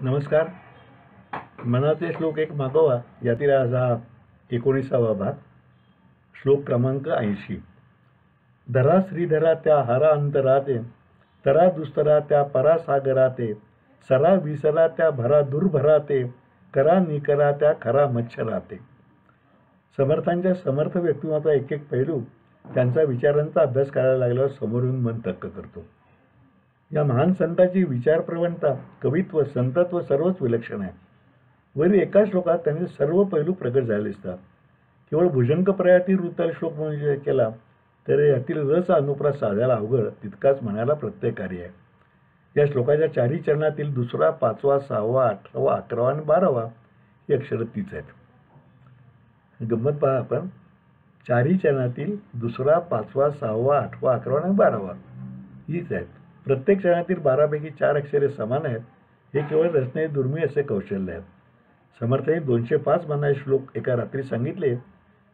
नमस्कार. मनाचे श्लोक एक मागोवा यातील आज हा 19वा भाग. श्लोक क्रमांक 80. धरा श्रीधरा त्या हरा अंतराते, तरा दुस्तरा त्या परासागराते, सरा विसरा त्या भरा दुर्भराते, करा निकरा त्या खरा मच्छराते. समर्थांच्या समर्थ व्यक्तिमत्वाचा एक एक पैलू त्यांचा विचारांचा अभ्यास करायला लागल्यावर समोरून मन थक्क करतो. या महान संतांची विचारप्रवणता, कवित्व, संतत्व सर्वच विलक्षण आहे. वरील एका श्लोकात त्यांचे सर्व पैलू प्रगट झाले असतात. केवळ भुजंगप्रायातील वृत्ताला श्लोक म्हणून केला तर यातील रस अनुप्रास साधायला अवघड तितकाच म्हणायला प्रत्ययकारी आहे. या श्लोकाच्या चारही चरणातील दुसरा, पाचवा, सहावा, 18वा, 11वा आणि 12वा ही अक्षरं तीच आहेत. गंमत पहा आपण, चारही चरणातील दुसरा, पाचवा, 6वा, 8वा, 11वा आणि 12वा हीच आहेत. प्रत्येक चरणातील 12पैकी 4 अक्षरे समान आहेत. हे केवळ रचने दुर्मिळ असे कौशल्य आहेत. समर्थांनी 205 म्हणारे श्लोक एका रात्री सांगितले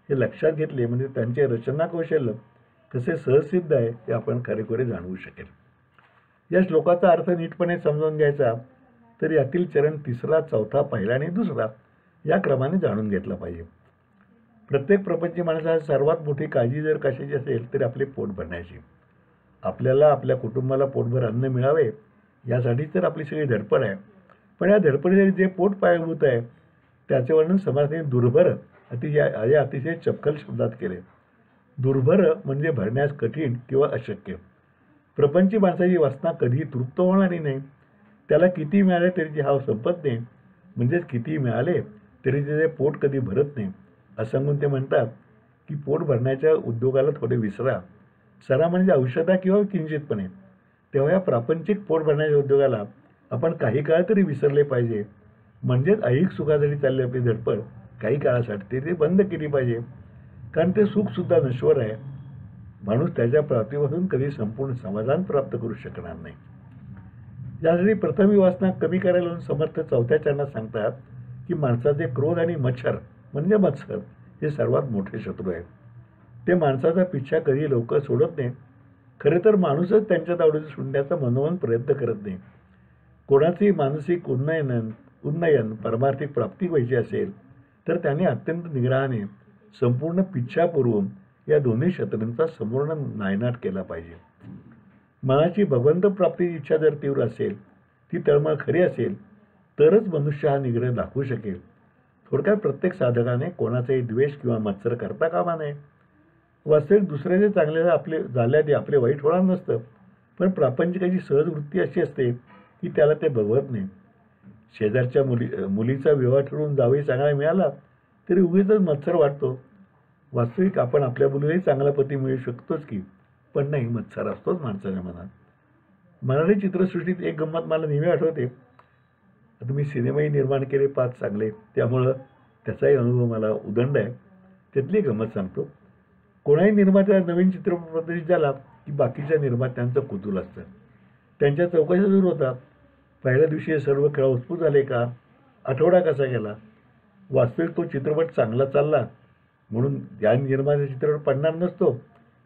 हे लक्षात घेतले म्हणजे त्यांचे रचना कौशल्य कसे सहजसिद्ध आहे हे आपण खरेखुरे जाणवू शकेल. या श्लोकाचा अर्थ नीटपणे समजून घ्यायचा तर यातील चरण तिसरा, चौथा, पहिला आणि दुसरा या क्रमाने जाणून घेतला पाहिजे. प्रत्येक प्रपंची माणसाची सर्वात मोठी काळजी जर कशाची असेल तर आपले पोट भरण्याची. आपल्याला आपल्या कुटुंबाला पोटभर अन्न मिळावे यासाठीच तर आपली सगळी धडपड आहे. पण या धडपडीसाठी जे पोट पायाभूत आहे त्याचे वर्णन समर्थांनी दुर्भर अतिशय चपखल शब्दात केले. दुर्भर म्हणजे भरण्यास कठीण किंवा अशक्य. प्रपंची माणसाची वासना कधी तृप्त होणारी नाही. त्याला किती मिळाले तरी हाव संपत नाही. म्हणजेच किती मिळाले तरी त्याचे पोट कधी भरत नाही. असं सांगून ते म्हणतात की पोट भरण्याच्या उद्योगाला थोडे विसरा. सरा म्हणजे औषधा किंवा किंचितपणे. तेव्हा या प्रापंचिक पोट भरण्याच्या उद्योगाला आपण काही काळ तरी विसरले पाहिजे. म्हणजेच ऐहिक सुखासाठी चालली आपली धडपड काही काळासाठी ते बंद केली पाहिजे. कारण ते सुखसुद्धा नश्वर आहे. माणूस त्याच्या प्राप्तीपासून कधी संपूर्ण समाधान प्राप्त करू शकणार नाही. यासाठी प्रथम ही वासना कमी करायला समर्थ 4थ्या चरणात सांगतात की माणसाचे क्रोध आणि मच्छर म्हणजे मत्सर हे सर्वात मोठे शत्रू आहेत. ते माणसाचा पिच्छा कधी लवकर सोडत नाही. खरे तर माणूसच त्यांच्या तावडीत सुटण्याचा मनोमन प्रयत्न करत नाही. कोणाचेही मानसिक उन्नयन परमार्थिक प्राप्ती व्हायची असेल तर त्याने अत्यंत निग्रहाने संपूर्ण पिच्छा पुरवून या दोन्ही शत्रूंचा संपूर्ण नायनाट केला पाहिजे. मनाची भगवंत प्राप्तीची इच्छा जर तीव्र असेल, ती तळमळ खरी असेल तरच मनुष्य हा निग्रह दाखवू शकेल. थोडक्यात प्रत्येक साधकाने कोणाचाही द्वेष किंवा मत्सर करता कामा नये. वास्तविक दुसऱ्याचे चांगले झाल्याने आपले वाईट होणार नसतं. पण प्रापंचिकाची सहज वृत्ती अशी असते की त्याला ते बघवत नाही. शेजारच्या मुलीचा विवाह ठरवून जावई चांगला मिळाला तरी उगीच मत्सर वाटतो. वास्तविक आपण आपल्या मुलीलाही चांगला पती मिळू शकतोच की, पण नाही, मत्सर असतोच माणसाच्या मनात. मराठी चित्रसृष्टीत एक गंमत मला नेहमी आठवते. आता मी सिनेमाही निर्माण केले 5 चांगले, त्यामुळं त्याचाही अनुभव मला उदंड आहे. त्यातली गंमत सांगतो. कोणाही निर्मात्या नवीन चित्रपट प्रदर्शित झाला की बाकीच्या निर्मात्यांचं कुतूहल असतं. त्यांच्या चौकशा सुरू होतात. पहिल्या दिवशी सर्व खेळ उत्स्फूर्त झाले का, आठवडा कसा गेला. वास्तविक तो चित्रपट चांगला चालला म्हणून या निर्मात्याचा चित्रपट पडणार नसतो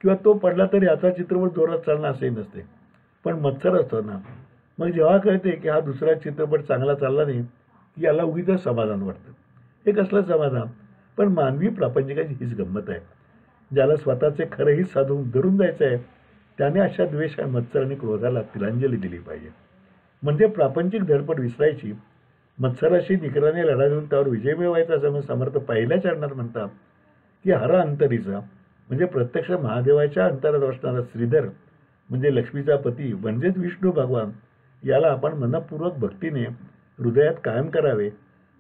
किंवा तो पडला तरी याचा चित्रपट जोरात चालणार असेही नसते. पण मत्सर असतो ना. मग जेव्हा कळते की हा दुसरा चित्रपट चांगला चालला नाही की याला उगीच समाधान वाटतं. हे कसलं समाधान. पण मानवी प्रापंचिकाची हीच गंमत आहे. ज्याला स्वतःचे खरं हित साधून धरून जायचं आहे त्याने अशा द्वेष आणि मत्सर आणि क्रोधाला तिलांजली दिली पाहिजे. म्हणजे प्रापंचिक धडपड विसरायची, मत्सराशी निकराने लढा देऊन त्यावर विजय मिळवायचा असं समर्थ पहिल्या चरणात म्हणतात की हरा अंतरीचा म्हणजे प्रत्यक्ष महादेवाच्या अंतरात असणारा श्रीधर म्हणजे लक्ष्मीचा पती म्हणजेच विष्णू भगवान याला आपण मनपूर्वक भक्तीने हृदयात कायम करावे.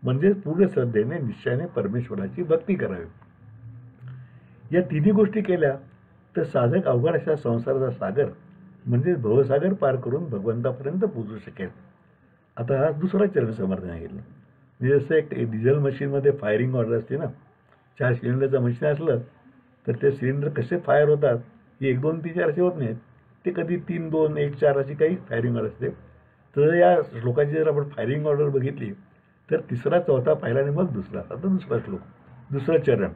म्हणजेच पूर्ण श्रद्धेने निश्चयाने परमेश्वराची भक्ती करावी. या तिन्ही गोष्टी केल्या तर साधक अवघड अशा संसाराचा सागर म्हणजे भवसागर पार करून भगवंतापर्यंत पोहोचू शकेल. आता हा दुसरा चरण समर्थाने घेतला. म्हणजे जसं एक डिझेल मशीनमध्ये फायरिंग ऑर्डर असते ना, 4 सिलेंडरचं मशीन असलं तर ते सिलेंडर कसे फायर होतात ही 1, 2, 3, 4 असे होत नाहीत. ते कधी 3, 2, 1, 4 अशी काही फायरिंग ऑर्डर असते. तर या श्लोकाची जर आपण फायरिंग ऑर्डर बघितली तर तिसरा, चौथा, पहिला आणि मग दुसरा. आता दुसरा श्लोक, दुसरं चरण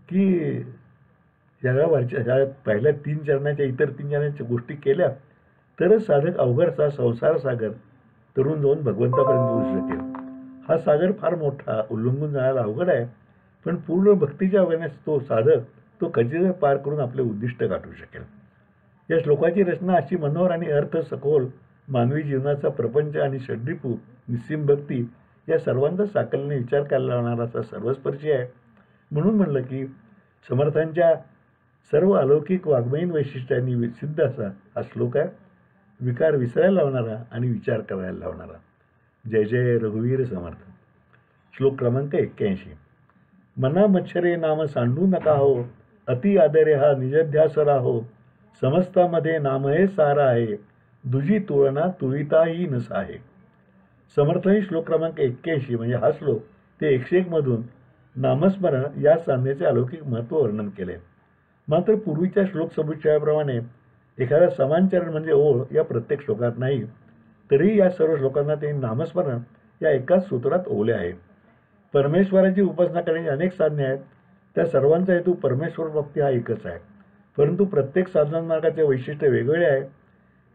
की ज्या पहिल्या 3 चरणाच्या इतर 3 चरणाच्या गोष्टी केल्या तरच साधक अवघड असा संसार सागर तरुण जाऊन भगवंतापर्यंत पोहोचू शकेल। हा सागर फार मोठा, उल्लंघून जायला अवघड आहे, पण पूर्ण भक्तीच्या अवेनेस तो साधक तो कधीतरी पार करून आपले उद्दिष्ट गाठू शकेल। या श्लोकाची रचना अशी मनोहर आणि अर्थ सखोल मानवी जीवनाचा प्रपंच आणि षड्रिपू निस्सीम भक्ती या सर्वांचा साकल्याने विचार करायला लावणारा असा सर्वस्पर्शी आहे। म्हणून म्हणलं की समर्थांच्या सर्व अलौकिक वाङ्मयीन वैशिष्ट्यांनी सिद्ध असा हा श्लोक आहे, विकार विसरायला लावणारा आणि विचार करायला लावणारा। जय जय रघुवीर समर्थ। श्लोक क्रमांक 81। मना मच्छरे नाम सांडू नका हो, अति आदरे हा निजध्यास राहो, समस्तामध्ये नाम हे सारा आहे, दुजी तुळना तुळिताही नसा आहे। समर्थही श्लोक क्रमांक 81 म्हणजे हा श्लोक ते 101 मधून नामस्मरण या साधनेचे अलौकिक महत्त्व वर्णन केले। मात्र पूर्वीच्या श्लोक समुच्चयाप्रमाणे एखादा समांचरण म्हणजे ओळ या प्रत्येक श्लोकात नाही, तरीही या सर्व श्लोकांना ते नामस्मरण या एकाच सूत्रात ओले आहे। परमेश्वराची उपासना करण्याची अनेक साधने आहेत, त्या सर्वांचा हेतू परमेश्वर प्राप्ती हा एकच आहे, परंतु प्रत्येक साधना मार्गाचे वैशिष्ट्य वेगवेगळे आहे।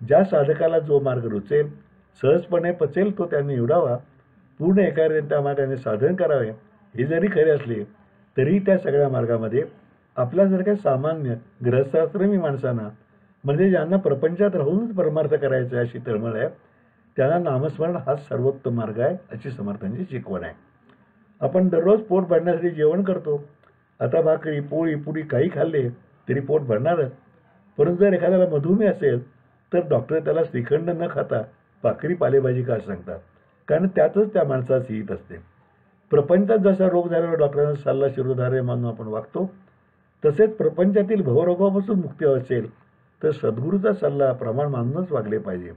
ज्या साधकाला जो मार्ग रुचेल, सहजपणे पचेल तो त्यांनी निवडावा, पूर्ण एकाग्रतेने त्या मार्गाने साधन करावे। हे जरी खरे असले तरीही त्या सगळ्या मार्गामध्ये आपल्यासारख्या सामान्य गृहस्थाश्रमी माणसांना, म्हणजे ज्यांना प्रपंचात राहूनच परमार्थ करायचा आहे अशी तळमळ आहे, त्यांना नामस्मरण हा सर्वोत्तम मार्ग आहे अशी समर्थांची शिकवण आहे। आपण दररोज पोट भरण्यासाठी जेवण करतो, आता भाकरी पोळी पुरी काही खाल्ले तरी पोट भरणारच, परंतु जर एखाद्याला मधुमेह असेल तर डॉक्टर त्याला श्रीखंड न खाता भाकरी पालेभाजी का सांगतात, कारण त्यातच त्या माणसाचं हित असते। प्रपंचात जसा रोग झाल्यावर डॉक्टरांचा सल्ला शिरोधार्य मानून आपण वागतो, तसेच प्रपंचातील भवरोगापासून मुक्ती असेल तर सद्गुरूचा सल्ला प्रमाण मानूनच वागले पाहिजे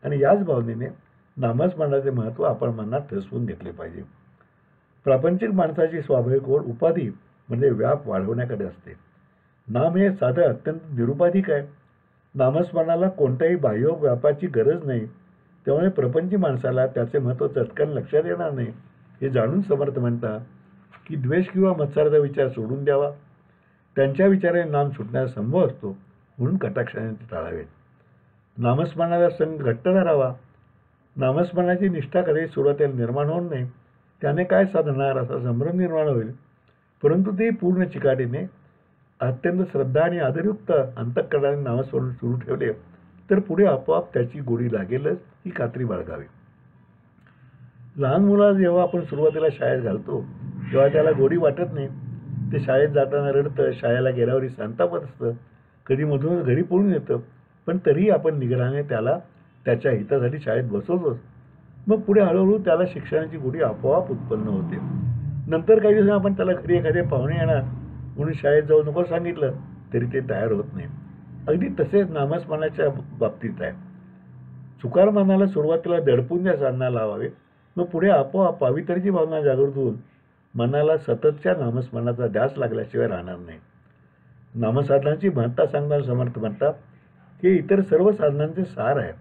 आणि याच भावनेने नामस्मरणाचे महत्त्व आपण मनात ठसवून घेतले पाहिजे। प्रापंचिक माणसाची स्वाभाविक ओढ उपाधी म्हणजे व्याप वाढवण्याकडे असते। नाम हे साधन अत्यंत निरुपाधिक आहे। नामस्मरणाला कोणत्याही बाह्य व्यापाची गरज नाही, त्यामुळे प्रपंची माणसाला त्याचे महत्त्व चटकन लक्षात येणार नाही। हे जाणून समर्थ म्हणतात की द्वेष किंवा मत्सराचा विचार सोडून द्यावा, त्यांच्या विचाराने नाम सुटण्याचा संभव असतो, म्हणून कटाक्षाने ते टाळावेत। नामस्मरणाला संग घट्ट धरावा। नामस्मरणाची निष्ठा कधी सुरुवातीला निर्माण होऊ नये, त्याने काय साधणार असा संभ्रम निर्माण होईल, परंतु ते पूर्ण चिकाटीने अत्यंत श्रद्धा आणि आदरयुक्त अंतःकरणाने नामस्मरण सुरू ठेवले तर पुढे आपोआप त्याची गोडी लागेलच ही खात्री बाळगावी। लहान मुलाला जेव्हा आपण सुरुवातीला शाळेत घालतो तेव्हा त्याला गोडी वाटत नाही, ते शाळेत जाताना रडतं, शाळेला गेल्यावरही संतापत असतं, कधी मधून घरी पळून येतं, पण तरीही आपण निग्रहाने त्याला त्याच्या हितासाठी शाळेत बसवतोच। मग पुढे हळूहळू त्याला शिक्षणाची गोडी आपोआप उत्पन्न होते। नंतर काही दिवसांनी आपण त्याला घरी एखादे पाहुणे येणार म्हणून शाळेत जाऊ नको सांगितलं तरी ते तयार होत नाही। अगदी तसेच नामस्मरणाच्या बाबतीत आहे। चुकार मनाला सुरुवातीला दडपून त्या साधना लावावे, मग पुढे आपोआप पावित्र्याची भावना जागृत होऊन मनाला सततच्या नामस्मरणाचा ध्यास लागल्याशिवाय राहणार नाही। नामसाधनाची महत्ता सांगताना समर्थ म्हणतात की इतर सर्व साधनांचे सार आहे।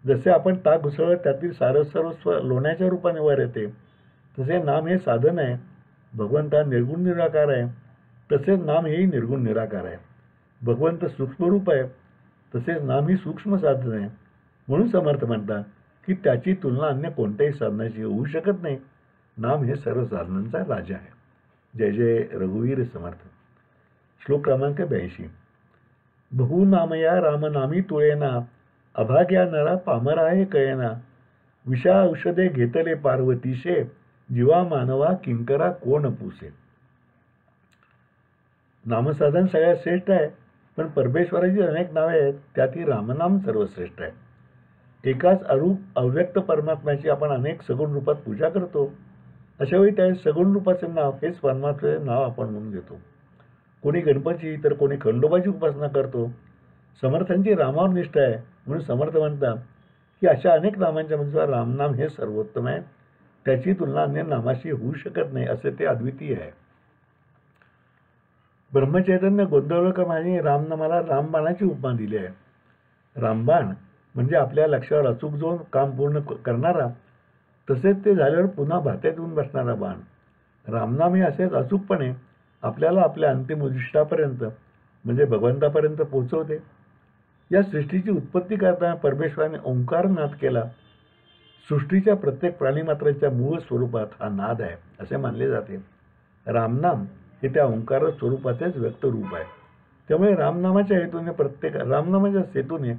जसे आपण ताक घुसळलं त्यातील सारस्वरूप लोण्याच्या रूपाने वर येते, तसे नाम हे साधन आहे। भगवंत हा निर्गुण निराकार आहे, तसेच नाम हेही निर्गुण निराकार आहे। भगवंत सूक्ष्मरूप आहे, तसेच नाम ही सूक्ष्म साधन आहे। म्हणून समर्थ म्हणतात की त्याची तुलना अन्य कोणत्याही साधनाची होऊ शकत नाही। नाम हे सर्व साधनांचा राजा आहे। जय जय रघुवीर समर्थ। श्लोक क्रमांक 82। बहुनामया रामनामी तुळेना, अभाग्या नरा पामरा हे कळेना, विषा औषधे घेतले पार्वतीशे, जीवा मानवा किंकरा कोण पुसे। नामसाधन सगळ्यात श्रेष्ठ आहे, पण परमेश्वराची अनेक नावे आहेत, त्यातील रामनाम सर्वश्रेष्ठ आहे। एकाच अरूप अव्यक्त परमात्म्याची आपण अनेक सगुण रूपात पूजा करतो, अशावेळी त्या सगुण रूपाचे नाव हेच परमात्म्याचे नाव आपण म्हणून घेतो। कोणी गणपती तर कोणी खंडोबाची उपासना करतो। समर्थांची रामावर निष्ठा आहे, म्हणून समर्थ म्हणतात की अशा अनेक नामांच्या मध्ये रामनाम हे सर्वोत्तम आहे, त्याची तुलना अन्य नामाशी होऊ शकत नाही, असे ते अद्वितीय आहे। ब्रह्मचैतन्य गोंधळकरांनी रामनामाला रामबाणाची उपमा दिली आहे। रामबाण म्हणजे आपल्या लक्ष्यावर अचूक जाऊन काम पूर्ण करणारा, तसेच ते झाल्यावर पुन्हा भात्यात येऊन बसणारा बाण। रामनाम हे असेच अचूकपणे आपल्याला आपल्या अंतिम उद्दिष्टापर्यंत म्हणजे भगवंतापर्यंत पोहोचवते। या सृष्टीची उत्पत्ती करताना परमेश्वराने ओंकार नाद केला सृष्टीच्या प्रत्येक प्राणीमात्रांच्या मूळ स्वरूपात हा नाद आहे असे मानले जाते. रामनाम हे त्या ओंकार स्वरूपाचेच व्यक्त रूप आहे. त्यामुळे रामनामाच्या सेतूने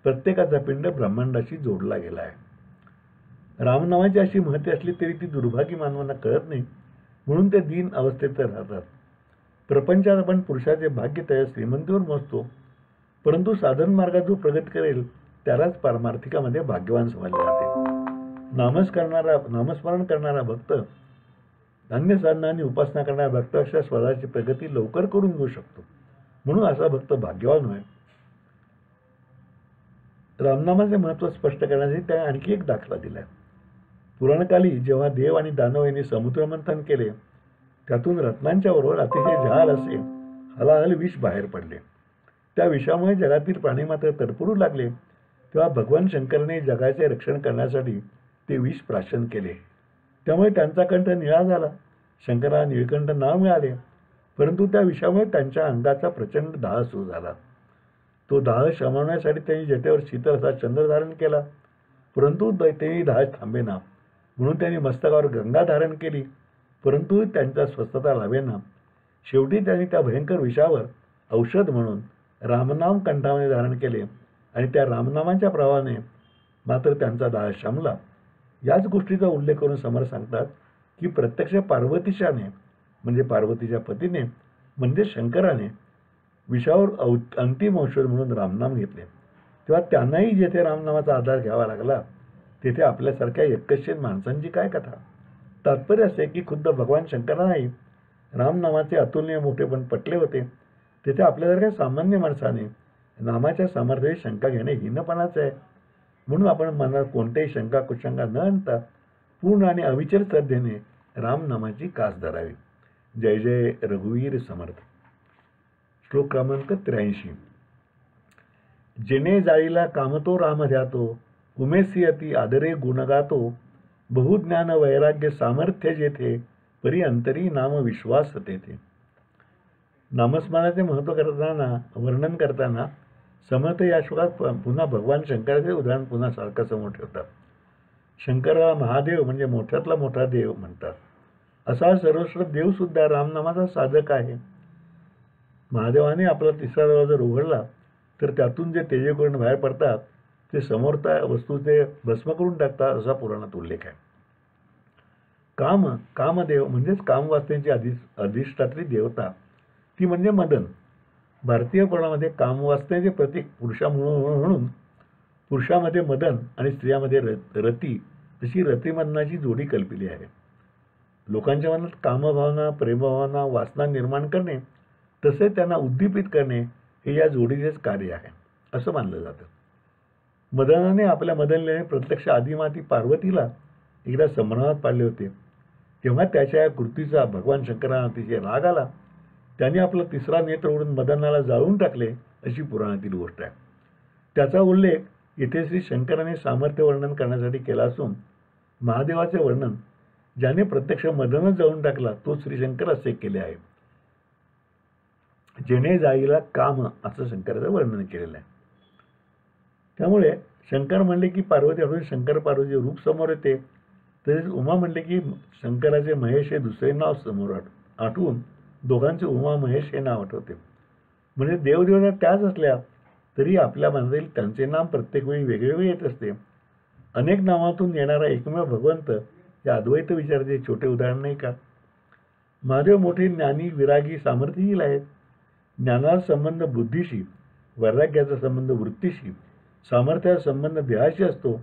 प्रत्येकाचा पिंड ब्रह्मांडाशी जोडला गेला आहे. रामनामाची अशी महती असली तरी ती दुर्भागी मानवांना कळत नाही, म्हणून ते दीन अवस्थेत राहतात. प्रपंचात आपण पुरुषाचे भाग्य त्या श्रीमंतीवर मोजतो, परंतु साधन मार्गात जो प्रगती करेल त्यालाच पारमार्थिकामध्ये भाग्यवान समजले जाते. नामस्मरण करणारा भक्त अन्य साधना आणि उपासना करणाऱ्या भक्तापेक्षा स्वतःची प्रगती लवकर करून घेऊ शकतो, म्हणून असा भक्त भाग्यवान होय. रामनामाचे महत्त्व स्पष्ट करण्यासाठी त्याने आणखी एक दाखला दिलाय. पुराणकाली जेव्हा देव आणि दानव यांनी समुद्रमंथन केले, त्यातून रत्नांच्या बरोबर अतिशय जहाल असे हलाहल विष बाहेर पडले. त्या विषामुळे जगातील प्राणी मात्र तडफडू लागले. तेव्हा भगवान शंकराने जगाचे रक्षण करण्यासाठी ते विष प्राशन केले. त्यामुळे त्यांचा कंठ निळा झाला. शंकराला निळकंठ नाव मिळाले, परंतु त्या विषामुळे त्यांच्या अंगाचा प्रचंड दाह सुरू झाला. तो दाह शमवण्यासाठी त्यांनी जटेवर शीतल असा चंद्र धारण केला, परंतु तेही दाह थांबेना. म्हणून त्यांनी मस्तकावर गंगा धारण केली, परंतु त्यांचा स्वस्थता लाभेना. शेवटी त्यांनी त्या भयंकर विषावर औषध म्हणून रामनाम कंठामध्ये धारण केले आणि त्या रामनामाच्या प्रभावाने मात्र त्यांचा दाह शमला. याच गोष्टीचा उल्लेख करून समर्थ सांगतात की प्रत्यक्ष पार्वतीशाने म्हणजे पार्वतीच्या पतीने म्हणजे शंकराने विषावर अंतिम औषध म्हणून रामनाम घेतले. तेव्हा त्यांनाही जेथे रामनामाचा आधार घ्यावा लागला तेथे आपल्यासारख्या एकशेन माणसांची काय कथा. तात्पर्य असे की खुद्द भगवान शंकरांनाही रामनामाचे अतुलनीय मोठेपण पटले होते. तेथे आपल्यासारख्या सामान्य माणसाने नामाच्या सामर्थ्याची शंका घेणे हीनपणाचे आहे. म्हणून आपण मनात कोणत्याही शंका कुशंका न आणता पूर्ण आणि अविचल श्रद्धेने रामनामाची कास धरावी. जय जय रघुवीर समर्थ. श्लोक क्रमांक 83. जेणे जाळीला कामतो राम ध्यातो, उमेसी अति आदरे गुणगातो, बहुज्ञान वैराग्य सामर्थ्य जेथे, परी अंतरी नाम विश्वास तेथे. नामस्मरणाचे महत्त्व वर्णन करताना समर्थ या श्लोकात पुन्हा भगवान शंकराचे उदाहरण पुन्हा सारखं समोर ठेवतात. शंकराला महादेव म्हणजे मोठ्यातला मोठा देव म्हणतात. असा सर्वश्रेष्ठ देवसुद्धा रामनामाचा साधक आहे. महादेवाने आपला तिसरा दरवाजा जर उघडला तर त्यातून जे तेजकर्ण बाहेर पडतात ते समोरच्या वस्तूचे भस्म करून टाकतात असा पुराणात उल्लेख आहे. कामदेव म्हणजेच कामवासनेची अधिष्ठात्री देवता ती म्हणजे मदन. भारतीय पुराणामध्ये कामवासनेचे प्रतीक म्हणून पुरुषामध्ये मदन आणि स्त्रियामध्ये रती अशी रतिमदनाची जोडी कल्पिली आहे. लोकांच्या मनात कामभावना, प्रेमभावना, वासना निर्माण करणे तसेच त्यांना उद्दीपित करणे हे या जोडीचेच कार्य आहे असं मानलं जातं. मदनाने आपल्या मदनलेने प्रत्यक्ष आदिमाती पार्वतीला एकदा संभ्रमात पाडले होते. तेव्हा त्याच्या या कृतीचा भगवान शंकरांना अतिशय राग आला. त्यांनी आपला तिसरा नेत्र ओढून मदनाला जाळून टाकले अशी पुराणातील गोष्ट आहे. त्याचा उल्लेख इथे श्री शंकराने सामर्थ्य वर्णन करण्यासाठी केला असून महादेवाचे वर्णन ज्याने प्रत्यक्ष मदनच जाळून टाकला तो श्री शंकर असे केले आहे. जेणे जाईला काम असं शंकराचं वर्णन केलेलं आहे. त्यामुळे शंकर म्हणले की पार्वती आठवून शंकर पार्वतीचे रूप समोर येते. तसेच उमा म्हणले की शंकराचे महेश हे दुसरे नाव समोर आठवून दोघांचे उमा महेश हे नाव आठवते. म्हणजे देवदेवता त्याच असल्या तरी आपल्या मनातील त्यांचे नाम प्रत्येक वेळी वेगवेगळे येत असते. अनेक नावातून येणारा एकमेव भगवंत या अद्वैत विचाराचे छोटे उदाहरण नाही का. महादेव मोठे ज्ञानी, विरागी, सामर्थ्यशील आहेत. ज्ञानाचा संबंध बुद्धीशी, वैराग्याचा संबंध वृत्तीशी, सामर्थ्याचा संबंध देहाशी असतो.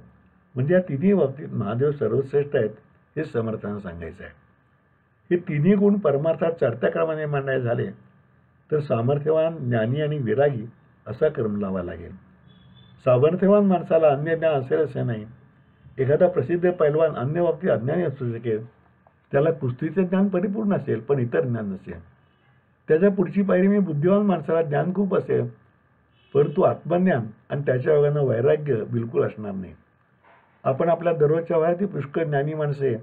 म्हणजे या तिन्ही बाबतीत महादेव सर्वश्रेष्ठ आहेत हे समर्थांना सांगायचं आहे. हे तिन्ही गुण परमार्थात चढत्या क्रमाने मांडायचे झाले तर सामर्थ्यवान, ज्ञानी आणि विरागी असा क्रम लावा लागेल. सामर्थ्यवान माणसाला अन्य ज्ञान असेल असे नाही. एखादा प्रसिद्ध पैलवान अन्य बाबतीत अज्ञानी असू शकेल. त्याला कुस्तीचे ज्ञान परिपूर्ण असेल पण इतर ज्ञान नसेल. त्याच्या पुढची पायरी म्हणजे बुद्धिवान माणसाला ज्ञान खूप असेल परंतु आत्मज्ञान आणि त्याच्या योगानं वैराग्य बिलकुल असणार नाही. आपण आपल्या दररोजच्या वयातील पुष्कळ ज्ञानी माणसे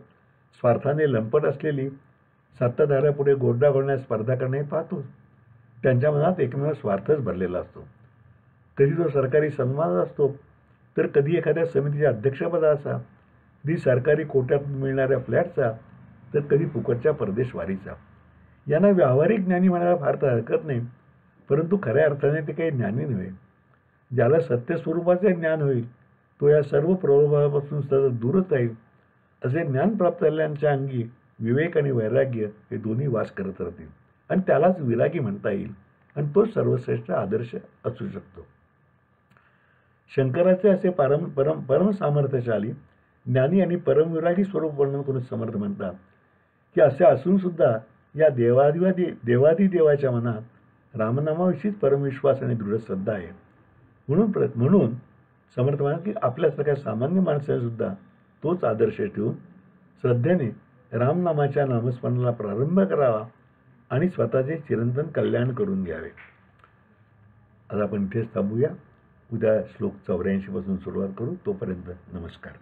स्वार्थाने लंपट असलेली सत्ताधाऱ्यापुढे गोडा घोळण्यास स्पर्धा करणे पाहतो. त्यांच्या मनात एकमेव स्वार्थच भरलेला असतो. कधी तो सरकारी सन्मान असतो तर कधी एखाद्या समितीच्या अध्यक्षपदाचा कधी सरकारी कोट्यातून मिळणाऱ्या फ्लॅटचा तर कधी फुकटच्या परदेशवारीचा. यांना व्यावहारिक ज्ञानी म्हणायला फार तर हरकत नाही, परंतु खऱ्या अर्थाने ते काही ज्ञानी नव्हे. ज्याला सत्य स्वरूपाचे ज्ञान होईल तो या सर्व प्रलोभापासून सतत दूरच राहील. असे ज्ञान प्राप्त झालेल्यांच्या अंगी विवेक आणि वैराग्य हे दोन्ही वास करत राहतील आणि त्यालाच विरागी म्हणता येईल आणि तोच सर्वश्रेष्ठ आदर्श असू शकतो. शंकराचे असे परम सामर्थ्यशाली ज्ञानी आणि परमविरागी स्वरूप वर्णन करून समर्थ म्हणतात की असे असून सुद्धा या देवादिदेवाच्या मनात रामनामाविषयीच परमविश्वास आणि दृढ श्रद्धा आहे. म्हणून समर्थ म्हणतात की आपल्यासारख्या सामान्य माणसाने सुद्धा तोच आदर्श ठेवून श्रद्धेने रामनामाच्या नामस्मरणाला प्रारंभ करावा आणि स्वतःचे चिरंतन कल्याण करून घ्यावे. आज आपण इथेच थांबूया. उद्या श्लोक 84 पासून सुरुवात करू. तोपर्यंत नमस्कार.